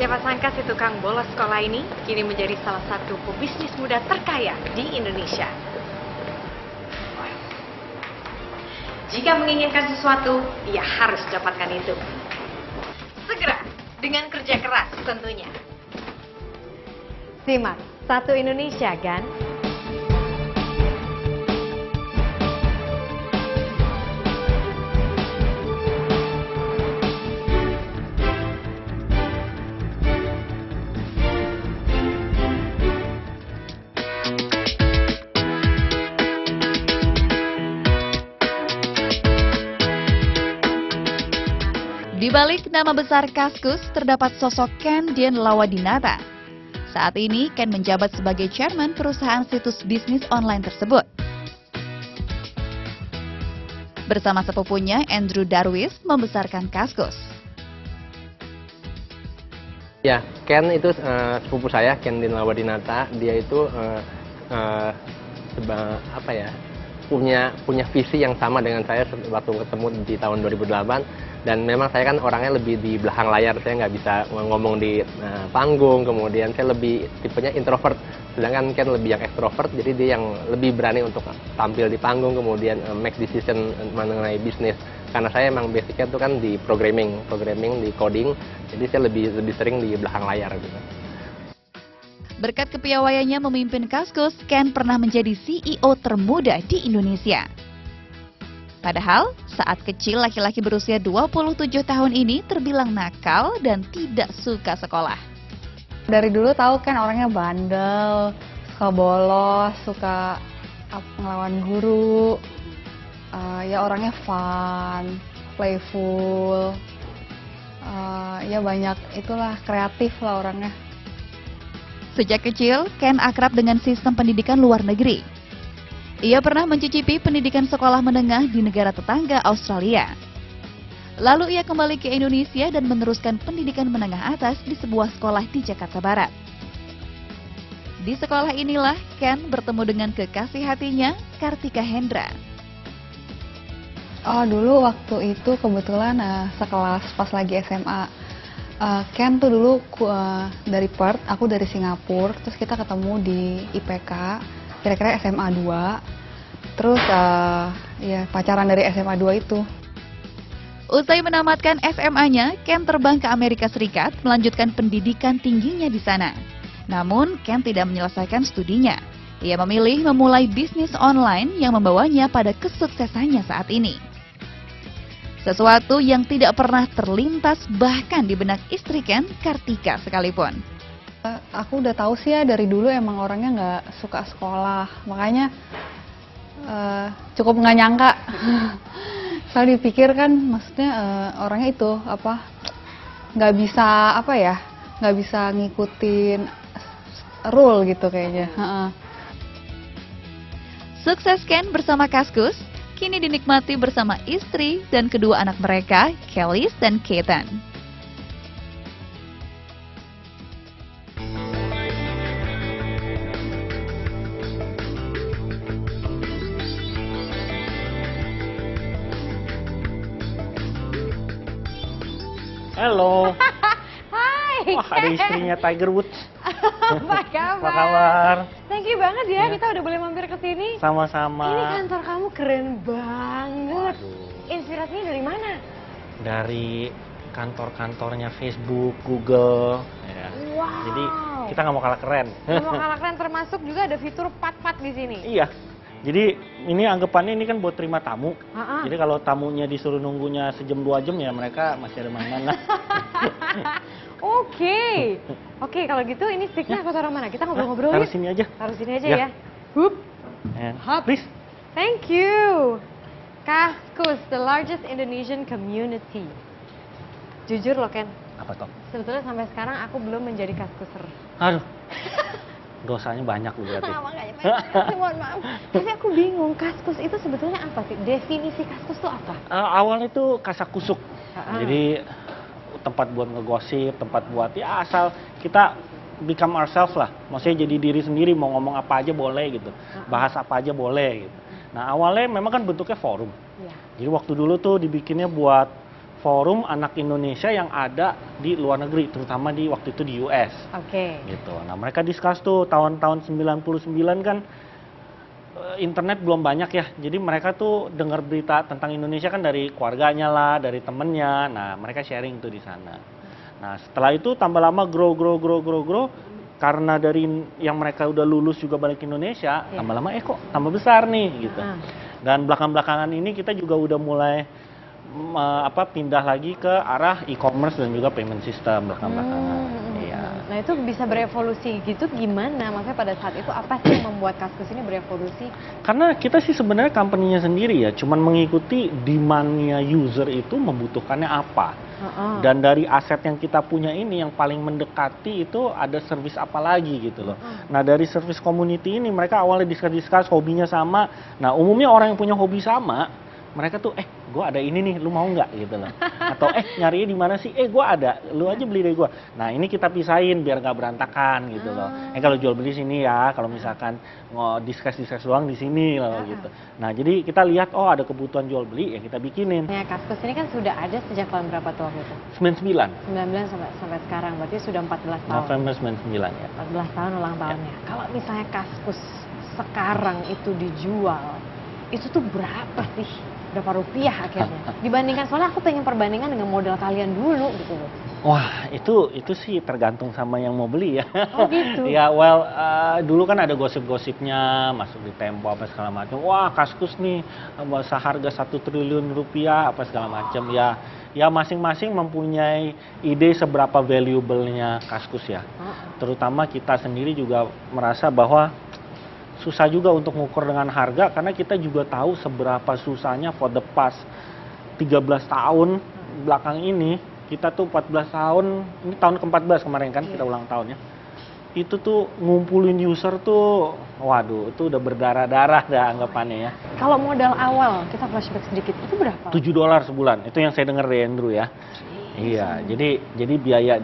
Siapa sangka si tukang bolos sekolah ini kini menjadi salah satu pebisnis muda terkaya di Indonesia. Jika menginginkan sesuatu, ia harus dapatkan itu. Segera, dengan kerja keras tentunya. Simak, satu Indonesia kan? Di balik nama besar Kaskus terdapat sosok Ken Dian Lawadinata. Saat ini Ken menjabat sebagai chairman perusahaan situs bisnis online tersebut. Bersama sepupunya Andrew Darwis membesarkan Kaskus. Ya, Ken itu sepupu saya, Ken Dian Lawadinata. Dia itu punya visi yang sama dengan saya waktu ketemu di tahun 2008. Dan memang saya kan orangnya lebih di belakang layar, saya nggak bisa ngomong di panggung, kemudian saya lebih tipenya introvert, sedangkan Ken lebih yang extrovert, jadi dia yang lebih berani untuk tampil di panggung, kemudian make decision mengenai bisnis. Karena saya emang basicnya itu kan di programming, di coding, jadi saya lebih sering di belakang layar gitu. Berkat kepiawaiannya memimpin Kaskus, Ken pernah menjadi CEO termuda di Indonesia. Padahal, saat kecil laki-laki berusia 27 tahun ini terbilang nakal dan tidak suka sekolah. Dari dulu tahu kan orangnya bandel, suka bolos, suka ngelawan guru, ya orangnya fun, playful, ya banyak itulah, kreatif lah orangnya. Sejak kecil, Ken akrab dengan sistem pendidikan luar negeri. Ia pernah mencicipi pendidikan sekolah menengah di negara tetangga Australia. Lalu ia kembali ke Indonesia dan meneruskan pendidikan menengah atas di sebuah sekolah di Jakarta Barat. Di sekolah inilah Ken bertemu dengan kekasih hatinya, Kartika Hendra. Oh, dulu waktu itu kebetulan sekelas pas lagi SMA. Ken tuh dulu dari Perth, aku dari Singapura, terus kita ketemu di IPK. Kira-kira SMA 2, terus ya pacaran dari SMA 2 itu. Usai menamatkan SMA-nya, Ken terbang ke Amerika Serikat melanjutkan pendidikan tingginya di sana. Namun, Ken tidak menyelesaikan studinya. Ia memilih memulai bisnis online yang membawanya pada kesuksesannya saat ini. Sesuatu yang tidak pernah terlintas bahkan di benak istri Ken, Kartika sekalipun. Aku udah tahu sih ya dari dulu emang orangnya nggak suka sekolah, makanya cukup nggak nyangka. Soal dipikir kan, maksudnya orangnya itu nggak bisa ngikutin rule gitu kayaknya. Sukses Ken bersama Kaskus kini dinikmati bersama istri dan kedua anak mereka, Kelly dan Ketan. Halo. Hai. Wah, ada istrinya Tiger Woods. Apa kabar? Apa kabar? Thank you banget ya, Ya. kita udah boleh mampir ke sini. Sama-sama. Ini kantor kamu keren banget. Waduh. Inspirasinya dari mana? Dari kantor-kantornya Facebook, Google. Ya. Wow. Jadi kita nggak mau kalah keren. Semua kalah keren, termasuk juga ada fitur pat-pat di sini. Iya. Jadi ini anggapannya ini kan buat terima tamu. Ha-ha. Jadi kalau tamunya disuruh nunggunya sejam 2 jam ya mereka masih ada main-main lah. Oke, kalau gitu ini sticknya aku taruh mana? Kita ngobrol-ngobrol Taruh yuk. sini aja. Taruh sini aja Ya. ya. Hup. And Hop. please. Thank you. Kaskus, the largest Indonesian community. Jujur loh Ken, Apa toh? sebetulnya sampai sekarang aku belum menjadi Kaskuser. Aduh. Dosanya banyak lu berarti. Makanya banyak, mohon maaf. Tapi aku bingung, Kaskus itu sebetulnya apa sih? Definisi Kaskus itu apa? Awalnya itu kasakusuk. Ha-ha. Jadi tempat buat ngegosip, tempat buat ya asal kita become ourselves lah. Maksudnya jadi diri sendiri, mau ngomong apa aja boleh gitu. Bahas apa aja boleh gitu. Nah awalnya memang kan bentuknya forum. Iya. Jadi waktu dulu tuh dibikinnya buat forum anak Indonesia yang ada di luar negeri, terutama di waktu itu di US. Oke. Gitu. Nah, mereka discuss tuh tahun-tahun 99 kan internet belum banyak ya. Jadi mereka tuh dengar berita tentang Indonesia kan dari keluarganya lah, dari temennya. Nah, mereka sharing tuh di sana. Nah, setelah itu tambah lama grow. Karena dari yang mereka udah lulus juga balik ke Indonesia, Iya. tambah lama kok tambah besar nih gitu. Dan belakang-belakangan ini kita juga udah mulai pindah lagi ke arah e-commerce dan juga payment system belakang-belakangan. Iya. Nah itu bisa berevolusi gitu gimana? Maksudnya pada saat itu apa sih yang membuat Kaskus ini berevolusi? Karena kita sih sebenarnya company-nya sendiri ya, cuman mengikuti demand-nya user itu membutuhkannya apa. Dan dari aset yang kita punya ini yang paling mendekati itu ada service apa lagi gitu loh. Nah dari service community ini mereka awalnya discuss hobinya sama. Nah umumnya orang yang punya hobi sama, mereka tuh gue ada ini nih, lu mau nggak gitu loh. Atau nyarinya di mana sih? Gue ada, lu aja beli dari gue. Nah ini kita pisahin biar nggak berantakan gitu loh. Kalau jual beli sini ya, kalau misalkan discuss doang di sini loh gitu. Nah jadi kita lihat ada kebutuhan jual beli ya kita bikinin. Ya Kaskus ini kan sudah ada sejak tahun berapa tuh waktu itu? 99. 19 sampai sekarang, berarti sudah 14 tahun. November 99 ya. 14 tahun ulang tahunnya. Kalau misalnya Kaskus sekarang itu dijual, itu tuh berapa sih? Berapa rupiah akhirnya? Dibandingkan, soalnya aku pengen perbandingan dengan modal kalian dulu gitu loh. Wah, itu sih tergantung sama yang mau beli ya. Oh gitu? Ya, dulu kan ada gosip-gosipnya, masuk di Tempo apa segala macam. Wah, Kaskus nih seharga 1 triliun rupiah apa segala macam. Ya masing-masing mempunyai ide seberapa valuable-nya Kaskus ya. Terutama kita sendiri juga merasa bahwa susah juga untuk mengukur dengan harga karena kita juga tahu seberapa susahnya for the past 13 tahun belakang ini. Kita tuh 14 tahun, ini tahun ke-14 kemarin kan kita ulang tahun ya. Itu tuh ngumpulin user tuh, waduh itu udah berdarah-darah dah anggapannya ya. Kalau modal awal, kita flashback sedikit, itu berapa? $7 sebulan, itu yang saya dengar dari Andrew ya. Iya, jadi biaya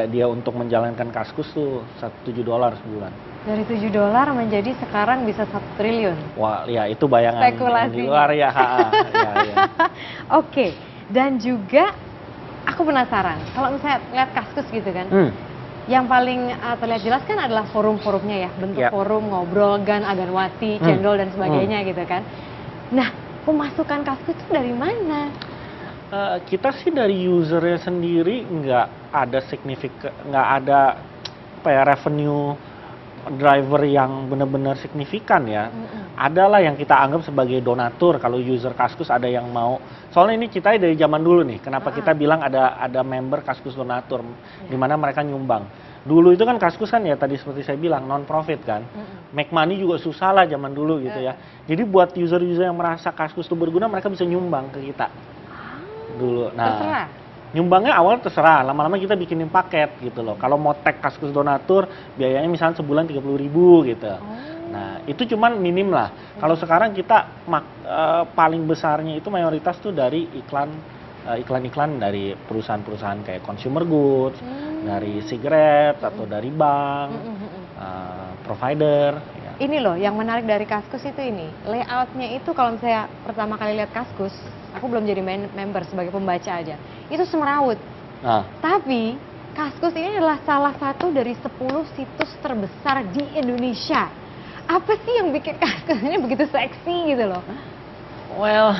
dia untuk menjalankan Kaskus tuh $7 sebulan. Dari $7 menjadi sekarang bisa 1 triliun. Wah, ya itu bayangan Spekulasi. di luar ya. Ya. Oke, dan juga aku penasaran, kalau misalnya lihat Kaskus gitu kan, yang paling terlihat jelas kan adalah forum-forumnya ya, bentuk forum, ngobrol, aganwati, cendol dan sebagainya gitu kan. Nah, pemasukan Kaskus itu dari mana? Kita sih dari usernya sendiri nggak ada revenue driver yang benar-bear signifikan ya. Adalah yang kita anggap sebagai donatur kalau user Kaskus ada yang mau. Soalnya ini kita dari zaman dulu nih. Kenapa kita bilang ada member Kaskus donatur di mana mereka nyumbang. Dulu itu kan Kaskus kan ya tadi seperti saya bilang non profit kan. Make money juga susah lah zaman dulu gitu ya. Jadi buat user-user yang merasa Kaskus itu berguna mereka bisa nyumbang ke kita. Dulu. Nah, terserah. Nyumbangnya awal terserah, lama-lama kita bikinin paket gitu loh. Kalau mau tag Kaskus donatur, biayanya misalnya sebulan 30.000 gitu. Nah, itu cuman minim lah. Kalau sekarang kita paling besarnya itu mayoritas tuh dari iklan-iklan dari perusahaan-perusahaan kayak consumer goods, dari sigaret atau dari bank, provider. Ya. Ini loh, yang menarik dari Kaskus itu ini, layoutnya itu kalau misalnya pertama kali lihat Kaskus, aku belum jadi member sebagai pembaca aja, itu semrawut. Tapi Kaskus ini adalah salah satu dari 10 situs terbesar di Indonesia. Apa sih yang bikin Kaskus ini begitu seksi gitu loh? Well,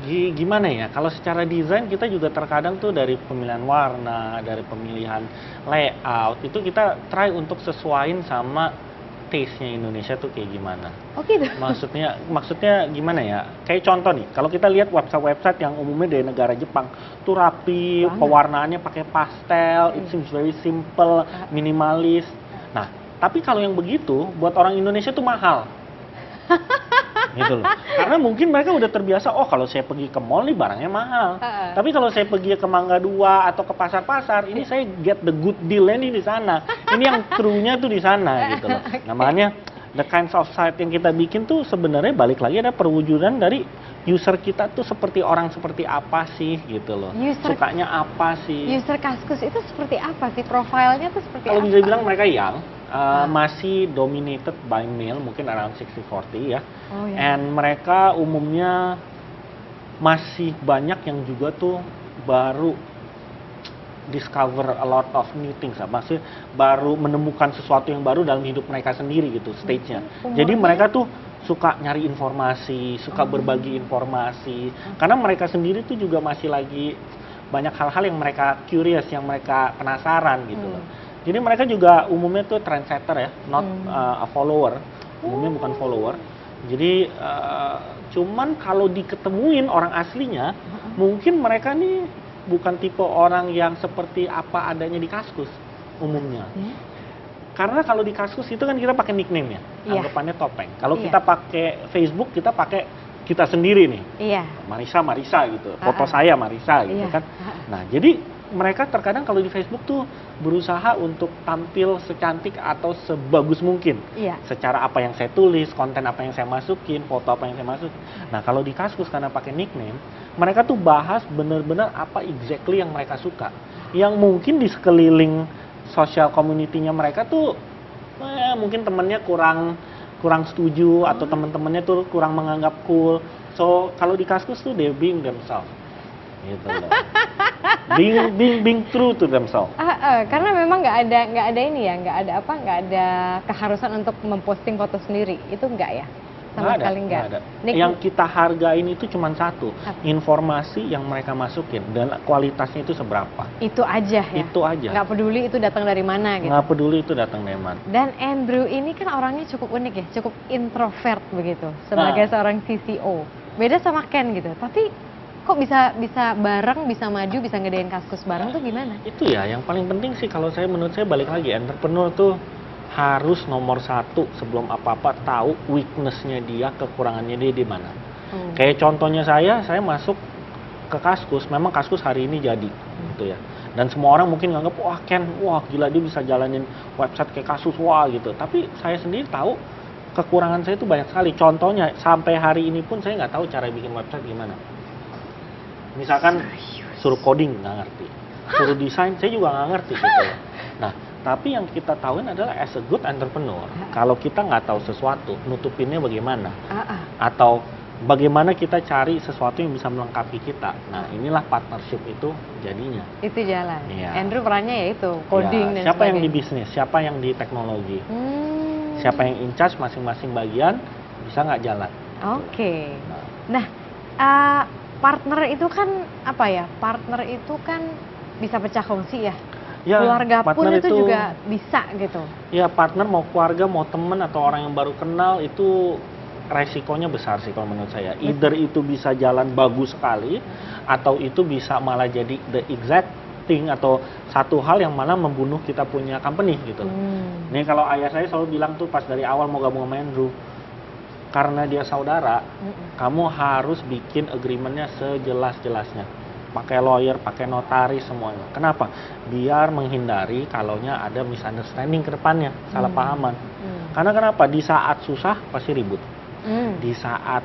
gimana ya? Kalau secara desain kita juga terkadang tuh dari pemilihan warna, dari pemilihan layout, itu kita try untuk sesuaiin sama taste-nya Indonesia tuh kayak gimana. Oh gitu? Maksudnya gimana ya? Kayak contoh nih, kalau kita lihat website-website yang umumnya dari negara Jepang, tuh rapi, pewarnaannya pakai pastel, it seems very simple, minimalis. Nah, tapi kalau yang begitu, buat orang Indonesia tuh mahal. Gitu loh. Karena mungkin mereka udah terbiasa, kalau saya pergi ke mall nih barangnya mahal. Tapi kalau saya pergi ke Mangga 2 atau ke pasar-pasar, ini saya get the good deal-nya nih di sana. Ini yang true-nya tuh di sana gitu loh. Namanya the kinds of site yang kita bikin tuh sebenarnya balik lagi ada perwujudan dari user kita tuh seperti orang seperti apa sih gitu loh. Sukanya apa sih? User Kaskus itu seperti apa sih? Profilnya tuh seperti Kalau apa? bisa bilang mereka young. Masih dominated by male, mungkin around 60-40 ya. And mereka umumnya masih banyak yang juga tuh baru discover a lot of new things, maksudnya baru menemukan sesuatu yang baru dalam hidup mereka sendiri gitu stage-nya. Jadi mereka tuh suka nyari informasi, suka berbagi informasi, karena mereka sendiri tuh juga masih lagi banyak hal-hal yang mereka curious, yang mereka penasaran gitu loh. Jadi mereka juga umumnya tuh trendsetter ya, not a follower, umumnya bukan follower. Jadi cuman kalau diketemuin orang aslinya, mungkin mereka nih bukan tipe orang yang seperti apa adanya di Kaskus umumnya. Karena kalau di Kaskus itu kan kita pakai nickname ya, anggapannya topeng. Kalau kita pakai Facebook, kita pakai kita sendiri nih. Iya. Marisa gitu. Foto saya Marisa gitu kan. Nah, jadi mereka terkadang kalau di Facebook tuh berusaha untuk tampil secantik atau sebagus mungkin. Iya. Secara apa yang saya tulis, konten apa yang saya masukin, foto apa yang saya masukin. Nah, kalau di Kaskus karena pakai nickname, mereka tuh bahas bener-bener apa exactly yang mereka suka. Yang mungkin di sekeliling sosial community-nya mereka tuh mungkin temennya kurang setuju atau teman-temannya tuh kurang menganggap cool. So, kalau di Kaskus tuh they being themselves. Gitu loh. being true to themselves. Karena memang nggak ada ini ya, nggak ada keharusan untuk memposting foto sendiri, itu nggak ya, sama sekali nggak. Ada. Yang kita hargain itu cuma satu, informasi yang mereka masukin dan kualitasnya itu seberapa. Itu aja ya. Itu aja. Nggak peduli itu datang dari mana gitu. Nggak peduli itu datang dari mana. Dan Andrew ini kan orangnya cukup unik ya, cukup introvert begitu sebagai seorang CCO. Beda sama Ken gitu, tapi kok bisa bareng, bisa maju, bisa ngedain Kaskus bareng tuh gimana? Itu ya, yang paling penting sih kalau menurut saya balik lagi, entrepreneur tuh harus nomor satu sebelum apa-apa tahu weakness-nya dia, kekurangannya dia di mana. Kayak contohnya saya masuk ke Kaskus, memang Kaskus hari ini jadi, gitu ya. Dan semua orang mungkin nganggap, wah Ken, wah gila dia bisa jalanin website kayak Kaskus, wah gitu. Tapi saya sendiri tahu kekurangan saya itu banyak sekali. Contohnya sampai hari ini pun saya nggak tahu cara bikin website gimana. Misalkan suruh coding nggak ngerti, suruh desain saya juga nggak ngerti gitu. Nah, tapi yang kita tahuin adalah as a good entrepreneur, kalau kita nggak tahu sesuatu, nutupinnya bagaimana, atau bagaimana kita cari sesuatu yang bisa melengkapi kita. Nah, inilah partnership itu jadinya. Itu jalan. Ya. Andrew perannya ya itu coding dan siapa sebagainya. yang di bisnis, siapa yang di teknologi, siapa yang in charge masing-masing bagian bisa nggak jalan. Oke. Nah, partner itu kan apa ya? Partner itu kan bisa pecah kongsi ya. Ya, keluarga pun itu juga bisa gitu. Ya, partner mau keluarga, mau temen atau orang yang baru kenal itu resikonya besar sih kalau menurut saya. Either itu bisa jalan bagus sekali atau itu bisa malah jadi the exact thing atau satu hal yang malah membunuh kita punya company gitu. Nih kalau ayah saya selalu bilang tuh pas dari awal mau gabung sama Andrew, karena dia saudara, kamu harus bikin agreementnya sejelas-jelasnya. Pakai lawyer, pakai notaris semuanya. Kenapa? Biar menghindari kalaunya ada misunderstanding ke depannya, salah pahaman. Karena kenapa? Di saat susah pasti ribut. Di saat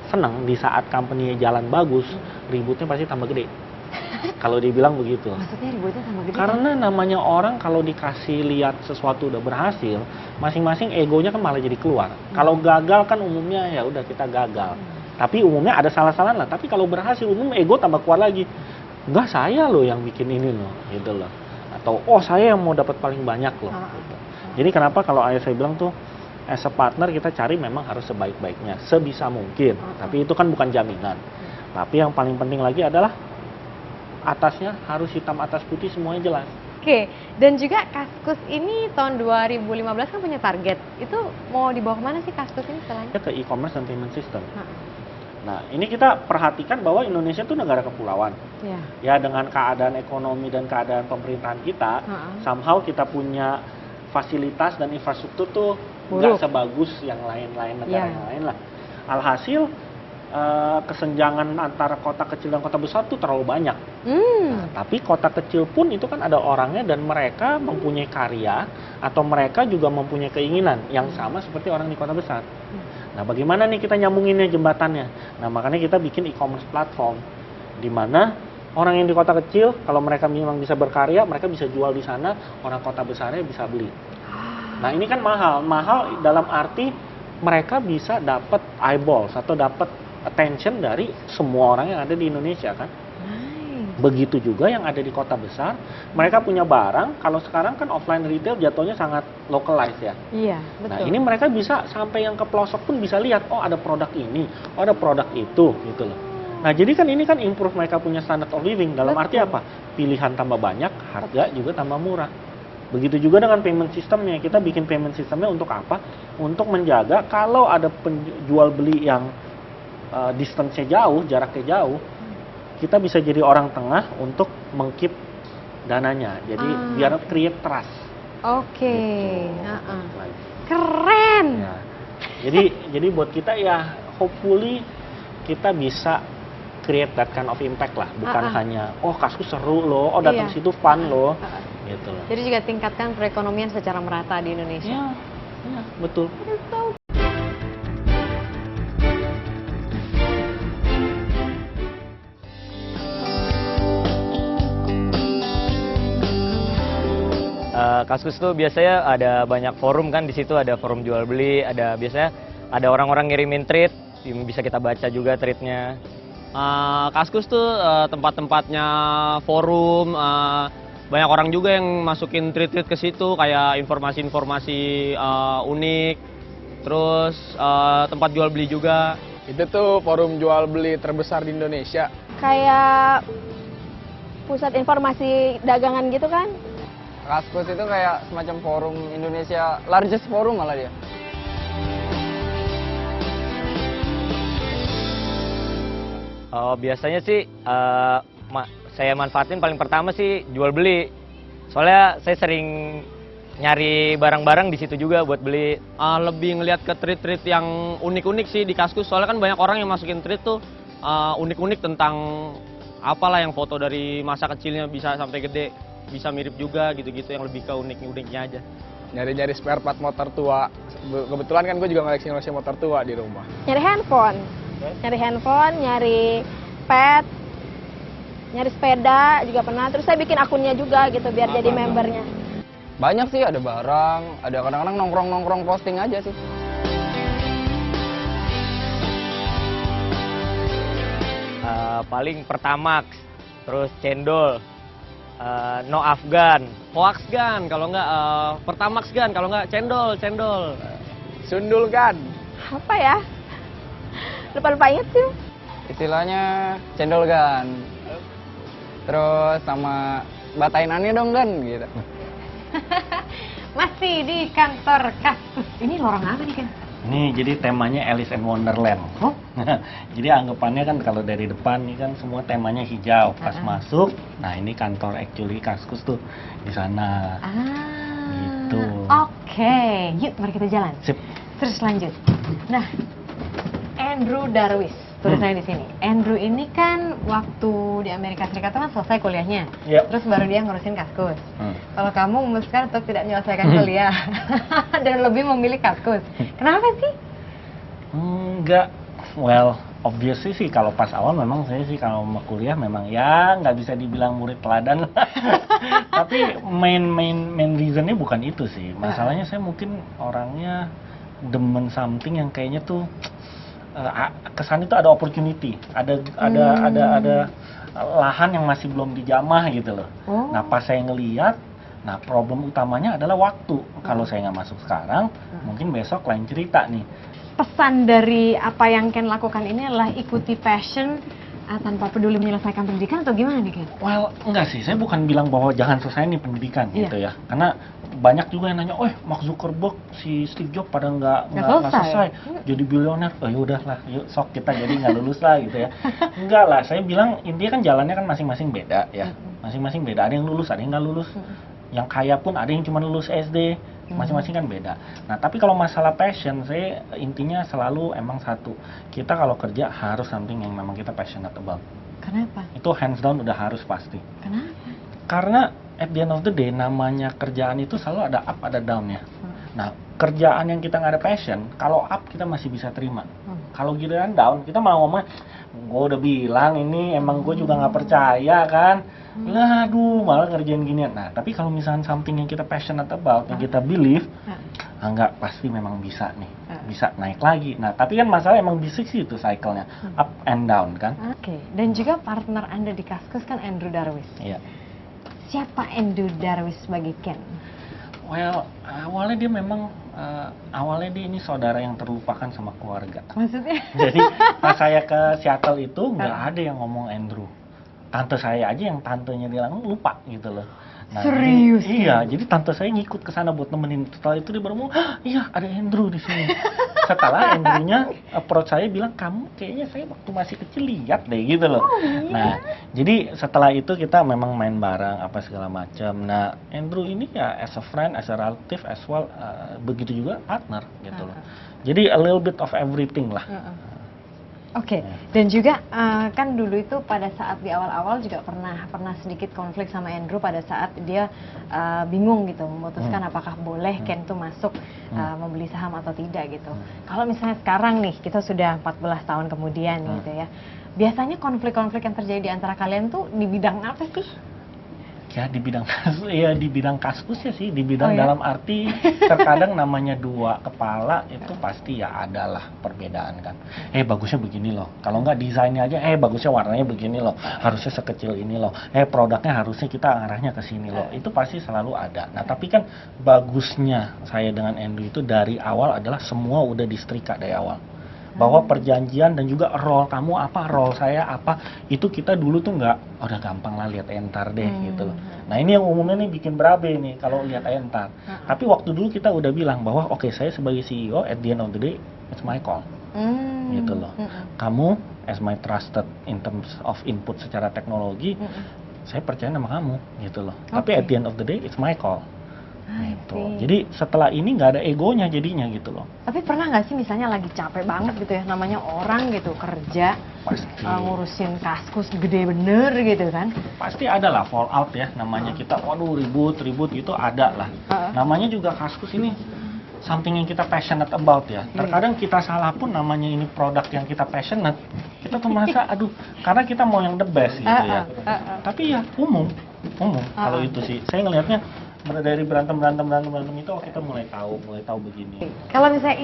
senang, di saat company-nya jalan bagus, ributnya pasti tambah gede. Kalau dibilang begitu. Maksudnya ributnya tambah gede? Karena namanya orang kalau dikasih lihat sesuatu udah berhasil, masing-masing egonya kan malah jadi keluar. Kalau gagal kan umumnya ya udah kita gagal. Tapi umumnya ada salah-salahan lah. Tapi kalau berhasil umum ego tambah kuat lagi. Enggak, saya loh yang bikin ini loh, gitu loh. Atau oh saya yang mau dapat paling banyak loh. Gitu. Jadi kenapa kalau ayah saya bilang tuh, as a partner kita cari memang harus sebaik-baiknya, sebisa mungkin. Tapi itu kan bukan jaminan. Tapi yang paling penting lagi adalah atasnya harus hitam atas putih semuanya jelas. Oke, dan juga Kaskus ini tahun 2015 kan punya target. Itu mau dibawa kemana sih Kaskus ini setelahnya? Ke e-commerce dan payment system. Nah, ini kita perhatikan bahwa Indonesia itu negara kepulauan. Ya, dengan keadaan ekonomi dan keadaan pemerintahan kita, somehow kita punya fasilitas dan infrastruktur tuh nggak sebagus yang lain-lain negara yang lain lah. Alhasil kesenjangan antara kota kecil dan kota besar tuh terlalu banyak. Nah, tapi kota kecil pun itu kan ada orangnya dan mereka mempunyai karya atau mereka juga mempunyai keinginan yang sama seperti orang di kota besar. Nah, bagaimana nih kita nyambunginnya jembatannya? Nah, makanya kita bikin e-commerce platform di mana orang yang di kota kecil kalau mereka memang bisa berkarya, mereka bisa jual di sana, orang kota besarnya bisa beli. Nah, ini kan mahal dalam arti mereka bisa dapat eyeballs atau dapat attention dari semua orang yang ada di Indonesia kan. Begitu juga yang ada di kota besar, mereka punya barang. Kalau sekarang kan offline retail jatuhnya sangat localized ya. Iya, betul. Nah ini mereka bisa sampai yang ke pelosok pun bisa lihat, oh ada produk ini, oh ada produk itu, gitu loh. Nah jadi kan ini kan improve mereka punya standard of living. Dalam arti apa? Pilihan tambah banyak, harga juga tambah murah. Begitu juga dengan payment systemnya. Kita bikin payment systemnya untuk apa? Untuk menjaga kalau ada penjual beli yang distance-nya jauh, jaraknya jauh, kita bisa jadi orang tengah untuk mengkeep dananya. Jadi biar create trust. Oke. Gitu. Keren. Ya. Jadi buat kita ya hopefully kita bisa create that kind of impact lah, bukan hanya oh Kaskus seru loh, oh datang situ fun loh, gitu loh. Jadi juga tingkatkan perekonomian secara merata di Indonesia. Ya, betul. Kaskus tuh biasanya ada banyak forum kan, di situ ada forum jual beli, ada biasanya ada orang-orang ngirimin tweet, bisa kita baca juga tweetnya. Kaskus tuh tempat-tempatnya forum, banyak orang juga yang masukin tweet-tweet ke situ kayak informasi-informasi unik, terus tempat jual beli juga. Itu tuh forum jual beli terbesar di Indonesia. Kayak pusat informasi dagangan gitu kan? Kaskus itu kayak semacam forum Indonesia, largest forum malah dia. Biasanya sih saya manfaatin paling pertama sih jual beli. Soalnya saya sering nyari barang-barang di situ juga buat beli. Lebih ngelihat ke treat-treat yang unik-unik sih di Kaskus. Soalnya kan banyak orang yang masukin treat tuh unik-unik tentang apalah, yang foto dari masa kecilnya bisa sampai gede, bisa mirip juga gitu-gitu, yang lebih ke unik-uniknya aja. Nyari-nyari spare part motor tua. Kebetulan kan gue juga ngoleksi motor tua di rumah. Nyari handphone, nyari pet, nyari sepeda juga pernah. Terus saya bikin akunnya juga gitu biar jadi membernya. Banyak sih, ada barang, ada kadang-kadang nongkrong-nongkrong posting aja sih. Paling Pertamax, terus cendol, no Afgan, hoax gan, kalau nggak Pertamax gan, kalau nggak cendol. Sundul kan? Apa ya? Lupa inget sih. Istilahnya cendol kan. Terus sama batainannya dong kan gitu. Masih di kantor Kaskus. Ini lorong apa nih kan? Ini jadi temanya Alice in Wonderland. Oh? Jadi anggapannya kan kalau dari depan ini kan semua temanya hijau. Pas masuk, nah ini kantor actually Kaskus tuh di sana. Gitu. Oke, yuk mari kita jalan. Sip. Terus lanjut. Nah, Andrew Darwis tulisannya di sini. Andrew ini kan waktu di Amerika Serikat kan selesai kuliahnya, terus baru dia ngurusin Kaskus. Kalau kamu memutuskan untuk tidak menyelesaikan kuliah dan lebih memilih Kaskus, kenapa sih? Enggak, well, obviously sih kalau pas awal memang saya sih kalau mau kuliah memang ya nggak bisa dibilang murid teladan. Tapi main reasonnya bukan itu sih. Masalahnya saya mungkin orangnya demen something yang kayaknya tuh kesan itu ada opportunity, ada lahan yang masih belum dijamah gitu loh. Nah pas saya ngeliat, nah problem utamanya adalah waktu. Kalau saya nggak masuk sekarang, mungkin besok lain cerita nih. Pesan dari apa yang Ken lakukan ini adalah ikuti passion tanpa peduli menyelesaikan pendidikan atau gimana nih Ken? Well, enggak sih, saya bukan bilang bahwa jangan selesai nih pendidikan gitu ya. Karena banyak juga yang nanya, Mark Zuckerberg, si Steve Jobs pada nggak selesai jadi bilioner. Ya udahlah, yuk sok kita jadi nggak lulus lah gitu ya. Enggak lah, saya bilang intinya kan jalannya kan masing-masing beda ya. Masing-masing beda, ada yang lulus, ada yang nggak lulus. Yang kaya pun ada yang cuma lulus SD, masing-masing kan beda. Nah tapi kalau masalah passion, saya intinya selalu emang satu, kita kalau kerja harus something yang memang kita passionate about. Kenapa? Itu hands down udah harus pasti. Kenapa? Karena at the end of the day, namanya kerjaan itu selalu ada up, ada down-nya. Nah, kerjaan yang kita nggak ada passion, kalau up kita masih bisa terima. Kalau giliran down, kita malah ngomong, gue udah bilang ini emang gue juga nggak percaya kan. Lah, aduh, malah ngerjain ginian. Nah, tapi kalau misalnya something yang kita passionate about, yang kita believe, Enggak, pasti memang bisa nih, bisa naik lagi. Nah, tapi kan masalah emang bisik sih itu cycle-nya, up and down kan. Oke, dan juga partner Anda di Kaskus kan Andrew Darwis. Iya. Siapa Andrew Darwis bagi Ken? Well, awalnya dia memang, awalnya dia ini saudara yang terlupakan sama keluarga. Maksudnya? Jadi pas saya ke Seattle itu nggak ada yang ngomong Andrew. Tante saya aja yang tantenya dia langsung lupa gitu loh. Nah, Serius? Iya, jadi tante saya ngikut ke sana buat nemenin. Setelah itu dia baru ngomong, iya ada Andrew di sini. Setelah Andrew-nya approach saya bilang, kamu kayaknya saya waktu masih kecil lihat deh gitu loh. Nah, jadi setelah itu kita memang main bareng apa segala macam. Nah, Andrew ini ya as a friend, as a relative, as well begitu juga partner gitu loh. Jadi a little bit of everything lah. Oke, dan juga kan dulu itu pada saat di awal-awal juga pernah sedikit konflik sama Andrew pada saat dia bingung gitu memutuskan apakah boleh Ken tuh masuk membeli saham atau tidak gitu. Kalau misalnya sekarang nih kita sudah 14 tahun kemudian gitu ya, biasanya konflik-konflik yang terjadi di antara kalian tuh di bidang apa sih? Ya di bidang di bidang Kaskus ya sih, di bidang dalam arti terkadang namanya dua kepala itu pasti ya adalah perbedaan kan. Bagusnya begini loh, kalau nggak desainnya aja bagusnya warnanya begini loh, harusnya sekecil ini loh, produknya harusnya kita arahnya ke sini loh, itu pasti selalu ada. Nah tapi kan bagusnya saya dengan Andrew itu dari awal adalah semua udah disetrika dari awal, bahwa perjanjian dan juga role kamu apa, role saya apa, itu kita dulu tuh nggak, udah gampang lah lihat entar deh gitu loh. Nah ini yang umumnya nih bikin berabe nih kalau lihat entar. Tapi waktu dulu kita udah bilang bahwa oke, saya sebagai CEO at the end of the day it's my call, gitu loh. Kamu as my trusted in terms of input secara teknologi, saya percaya sama kamu gitu loh. Tapi at the end of the day it's my call. Gitu. Jadi setelah ini nggak ada egonya jadinya gitu loh. Tapi pernah nggak sih misalnya lagi capek banget gitu ya, namanya orang gitu kerja, ngurusin Kaskus gede bener gitu kan? Pasti ada lah fallout ya, namanya kita waduh ribut itu ada lah. Namanya juga Kaskus ini something yang kita passionate about ya. Terkadang kita salah pun namanya ini produk yang kita passionate, kita tuh merasa aduh karena kita mau yang the best gitu ya. Tapi ya umum kalau itu sih saya ngelihatnya dari berantem itu kita mulai tahu begini. Kalau misalnya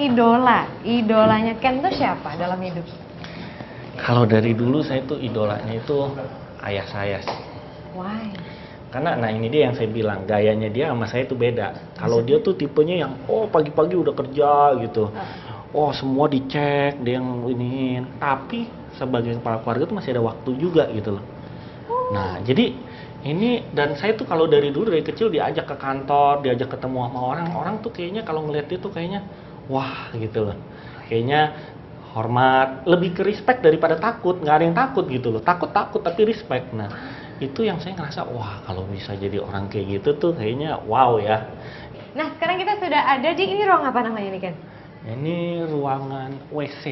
idolanya Ken tuh siapa dalam hidup? Kalau dari dulu saya tuh idolanya itu ayah saya sih. Why? Karena nah ini dia yang saya bilang, gayanya dia sama saya tuh beda. Kalau dia tuh tipenya yang pagi-pagi udah kerja gitu. Semua dicek, dia yang iniin. Tapi sebagai kepala keluarga tuh masih ada waktu juga gitu loh. Nah, jadi ini dan saya tuh kalau dari dulu dari kecil diajak ke kantor, diajak ketemu sama orang tuh kayaknya kalau ngeliat dia tuh kayaknya wah gitu loh. Kayaknya hormat, lebih ke respect daripada takut. Nggak ada yang takut gitu loh. Takut tapi respect. Nah, itu yang saya ngerasa wah kalau bisa jadi orang kayak gitu tuh kayaknya wow ya. Nah, sekarang kita sudah ada di ini ruang apa namanya nih Ken? Ini ruangan WC.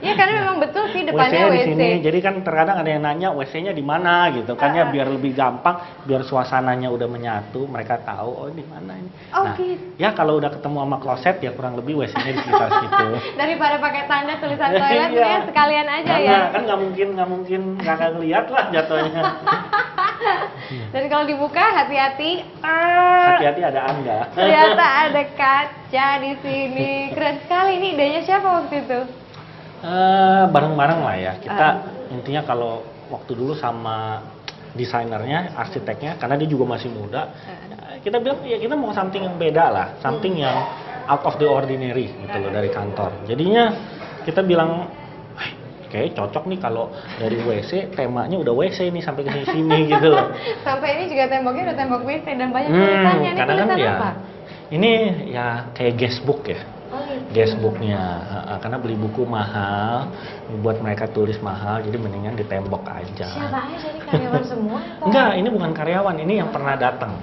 Ya karena memang betul sih depannya WC. Di WC. sini. Jadi kan terkadang ada yang nanya WC-nya di mana gitu kan ya biar lebih gampang, biar suasananya udah menyatu, mereka tahu di mana ini. Gitu. Ya kalau udah ketemu sama kloset ya kurang lebih WC-nya di sekitar situ. Daripada pakai tanda tulisan toilet ya sekalian aja ya. Kan nggak mungkin nggak ngeliat lah jatuhnya. Dan kalau dibuka hati-hati. Hati-hati ada Anda. Ternyata ada kaca di sini. Keren sekali, ini idenya siapa waktu itu? Bareng-bareng lah ya. Kita intinya kalau waktu dulu sama desainernya, arsiteknya, karena dia juga masih muda. Kita bilang ya kita mau something yang beda lah, something yang out of the ordinary gitu loh dari kantor. Jadinya kita bilang kayak cocok nih kalau dari WC temanya udah WC nih sampai ke sini gitu loh. Sampai ini juga temboknya udah tembok WC dan banyak tulisannya. Ini tulisan kan apa? Ini ya kayak guestbook ya. Guestbooknya, karena beli buku mahal, buat mereka tulis mahal, jadi mendingan di tembok aja. Siapa aja jadi karyawan semua? Atau? Enggak, ini bukan karyawan, ini yang pernah datang.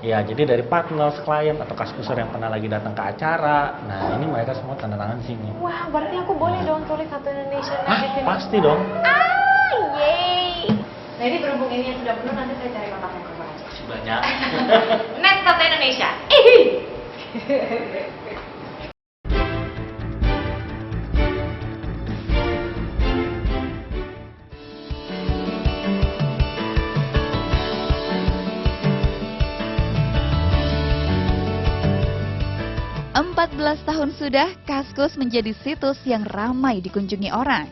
Ya, jadi dari partner, klien atau kaskuser yang pernah lagi datang ke acara. Nah, ini mereka semua tanda tangan di sini. Wah, berarti aku boleh dong tulis satu Indonesia di sini? Pasti dong. Yeay. Nah, ini berhubung ini sudah penuh, nanti saya cari kotaknya ke bawah. Banyak. Net satu Indonesia. 14 tahun sudah, Kaskus menjadi situs yang ramai dikunjungi orang.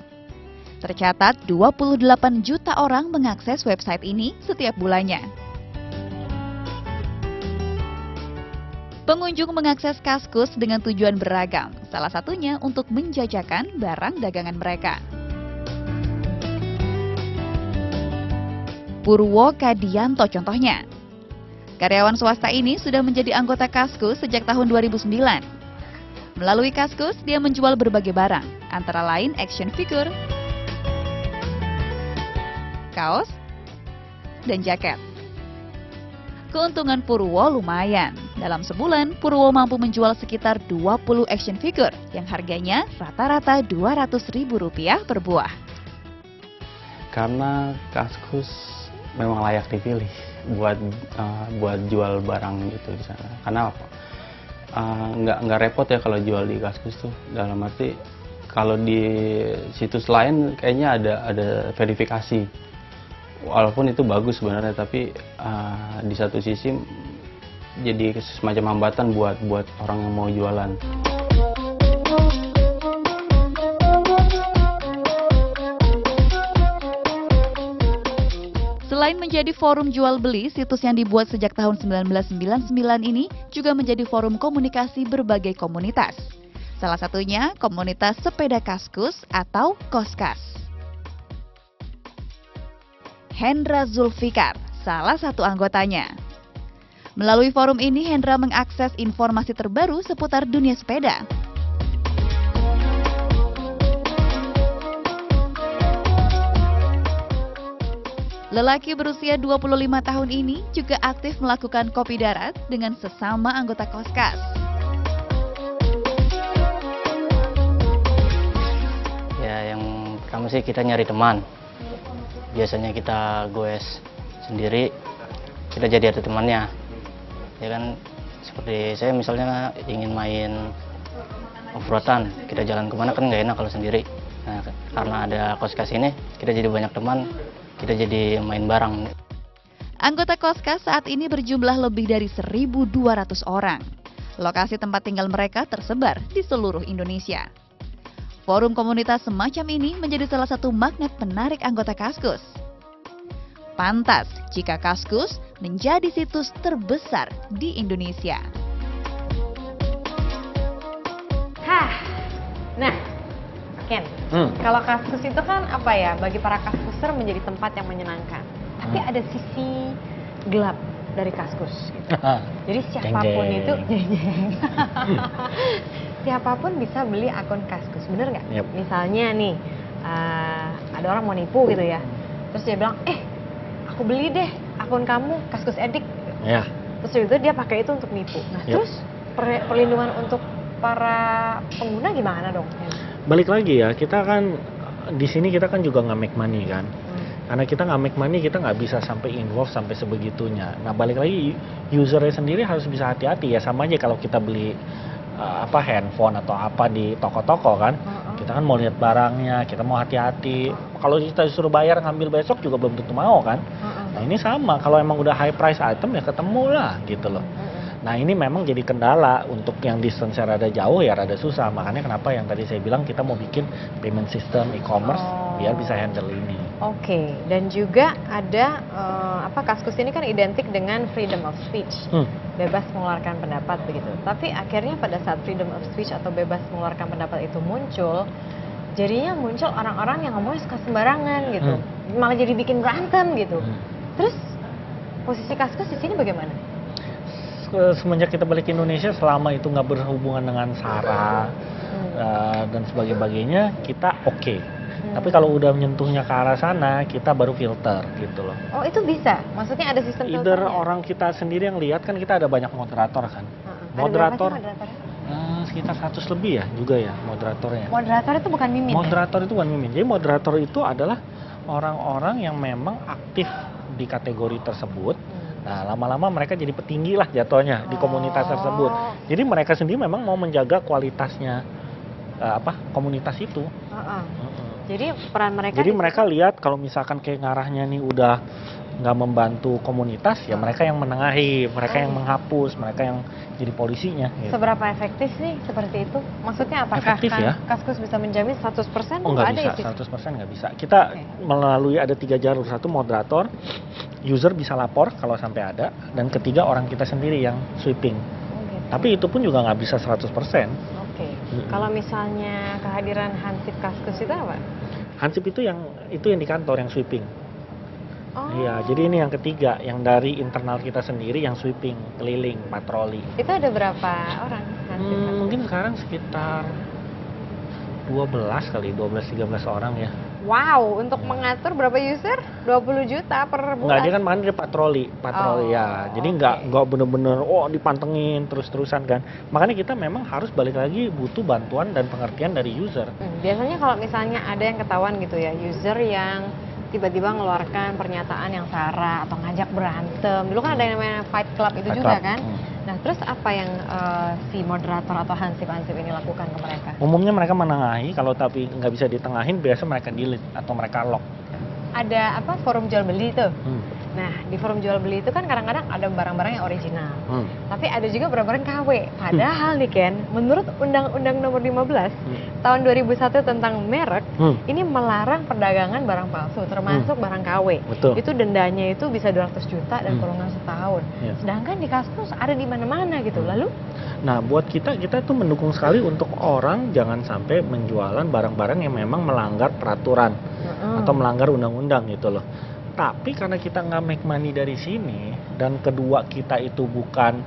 Tercatat 28 juta orang mengakses website ini setiap bulannya. Pengunjung mengakses Kaskus dengan tujuan beragam, salah satunya untuk menjajakan barang dagangan mereka. Purwo Kadianto contohnya. Karyawan swasta ini sudah menjadi anggota Kaskus sejak tahun 2009. Melalui Kaskus, dia menjual berbagai barang, antara lain action figure, kaos, dan jaket. Keuntungan Purwo lumayan. Dalam sebulan, Purwo mampu menjual sekitar 20 action figure yang harganya rata-rata Rp200.000 per buah. Karena Kaskus memang layak dipilih buat jual barang gitu di sana. Karena apa? Nggak repot ya kalau jual di Kaskus tuh. Dalam arti kalau di situs lain kayaknya ada verifikasi. Walaupun itu bagus sebenarnya, tapi di satu sisi jadi semacam hambatan buat orang yang mau jualan. Selain menjadi forum jual beli, situs yang dibuat sejak tahun 1999 ini juga menjadi forum komunikasi berbagai komunitas. Salah satunya komunitas sepeda Kaskus atau Koskas. Hendra Zulfikar, salah satu anggotanya. Melalui forum ini, Hendra mengakses informasi terbaru seputar dunia sepeda. Lelaki berusia 25 tahun ini juga aktif melakukan kopi darat dengan sesama anggota Koskas. Ya, yang pertama sih kita nyari teman. Biasanya kita goes sendiri, kita jadi ada temannya. Ya kan, seperti saya misalnya ingin main off-roadan, kita jalan kemana kan nggak enak kalau sendiri. Nah, karena ada Koskas ini, kita jadi banyak teman, kita jadi main bareng. Anggota Koskas saat ini berjumlah lebih dari 1.200 orang. Lokasi tempat tinggal mereka tersebar di seluruh Indonesia. Forum komunitas semacam ini menjadi salah satu magnet penarik anggota Kaskus. Pantas jika Kaskus menjadi situs terbesar di Indonesia. Nah, Ken, kalau Kaskus itu kan apa ya, bagi para Kaskuser menjadi tempat yang menyenangkan. Tapi ada sisi gelap dari Kaskus. Gitu. Jadi siapapun itu, siapapun bisa beli akun Kaskus, bener nggak? Yep. Misalnya nih, ada orang mau nipu gitu ya, terus dia bilang, aku beli deh akun kamu, Kaskus Edik. Ya. Terus itu dia pakai itu untuk nipu. Nah, terus perlindungan untuk para pengguna gimana dong? Balik lagi ya, kita kan di sini kita kan juga nggak make money kan. Karena kita nggak make money, kita nggak bisa sampai involve sampai sebegitunya. Nah, balik lagi usernya sendiri harus bisa hati-hati ya, sama aja kalau kita beli handphone atau apa di toko-toko kan. Kita kan mau lihat barangnya, kita mau hati-hati. Kalau kita disuruh bayar ngambil besok juga belum tentu mau kan. Nah, ini sama, kalau emang udah high price item ya ketemu lah gitu loh. Nah, ini memang jadi kendala untuk yang distance rada jauh ya rada susah. Makanya kenapa yang tadi saya bilang kita mau bikin payment system e-commerce biar bisa handle ini. Oke, dan juga ada Kaskus ini kan identik dengan freedom of speech, bebas mengeluarkan pendapat begitu. Tapi akhirnya pada saat freedom of speech atau bebas mengeluarkan pendapat itu muncul, jadinya muncul orang-orang yang ngomongnya suka sembarangan gitu, malah jadi bikin berantem gitu. Terus posisi Kaskus di sini bagaimana? Semenjak kita balik ke Indonesia, selama itu nggak berhubungan dengan SARA dan sebagainya, kita oke. Tapi kalau udah menyentuhnya ke arah sana, kita baru filter gitu loh. Oh, itu bisa? Maksudnya ada sistem filternya? Either orang kita sendiri yang lihat, kan kita ada banyak moderator kan. Moderator sekitar 100 lebih ya juga ya moderatornya. Moderator itu bukan mimin. Moderator itu bukan mimin. Jadi moderator itu adalah orang-orang yang memang aktif di kategori tersebut. Nah, lama-lama mereka jadi petinggi lah jatuhnya di komunitas tersebut. Jadi mereka sendiri memang mau menjaga kualitasnya komunitas itu. Jadi peran mereka. Jadi mereka lihat kalau misalkan kayak ngarahnya nih udah nggak membantu komunitas, ya mereka yang menengahi, mereka yang menghapus, mereka yang jadi polisinya. Gitu. Seberapa efektif sih seperti itu? Maksudnya apakah Efektif ya? Kaskus bisa menjamin 100%? Oh nggak ada bisa, ya, 100% nggak bisa. Kita melalui ada 3 jalur, satu moderator, user bisa lapor kalau sampai ada, dan ketiga orang kita sendiri yang sweeping. Gitu. Tapi itu pun juga nggak bisa 100%. Oke. Kalau misalnya kehadiran Hansip Kaskus itu apa? Hansip itu yang di kantor yang sweeping. Oh. Iya, jadi ini yang ketiga, yang dari internal kita sendiri yang sweeping, keliling, patroli. Itu ada berapa orang Hansip Kaskus? Mungkin sekarang sekitar 12-13 orang ya. Wow, untuk mengatur berapa user? 20 juta per bulan? Enggak, dia kan mana dia patroli ya. Jadi nggak bener-bener dipantengin terus-terusan kan. Makanya kita memang harus balik lagi butuh bantuan dan pengertian dari user. Biasanya kalau misalnya ada yang ketahuan gitu ya, user yang tiba-tiba ngeluarkan pernyataan yang sara atau ngajak berantem. Dulu kan ada yang namanya Fight Club itu Fight juga Club. kan. Nah, terus apa yang si moderator atau hansip-hansip ini lakukan ke mereka? Umumnya mereka menengahi, kalau tapi nggak bisa ditengahin, biasa mereka delete atau mereka lock. Ada forum jual beli tuh. Nah, di forum jual beli itu kan kadang-kadang ada barang-barang yang original. Tapi ada juga barang-barang KW. Padahal nih Ken, menurut Undang-Undang Nomor 15 tahun 2001 tentang merek, ini melarang perdagangan barang palsu, termasuk barang KW. Betul. Itu dendanya itu bisa 200 juta dan kurungan setahun. Iya. Sedangkan di Kaskus ada di mana-mana gitu. Lalu? Nah, buat kita tuh mendukung sekali untuk orang jangan sampai menjualan barang-barang yang memang melanggar peraturan atau melanggar undang-undang gitu loh. Tapi karena kita nggak make money dari sini, dan kedua kita itu bukan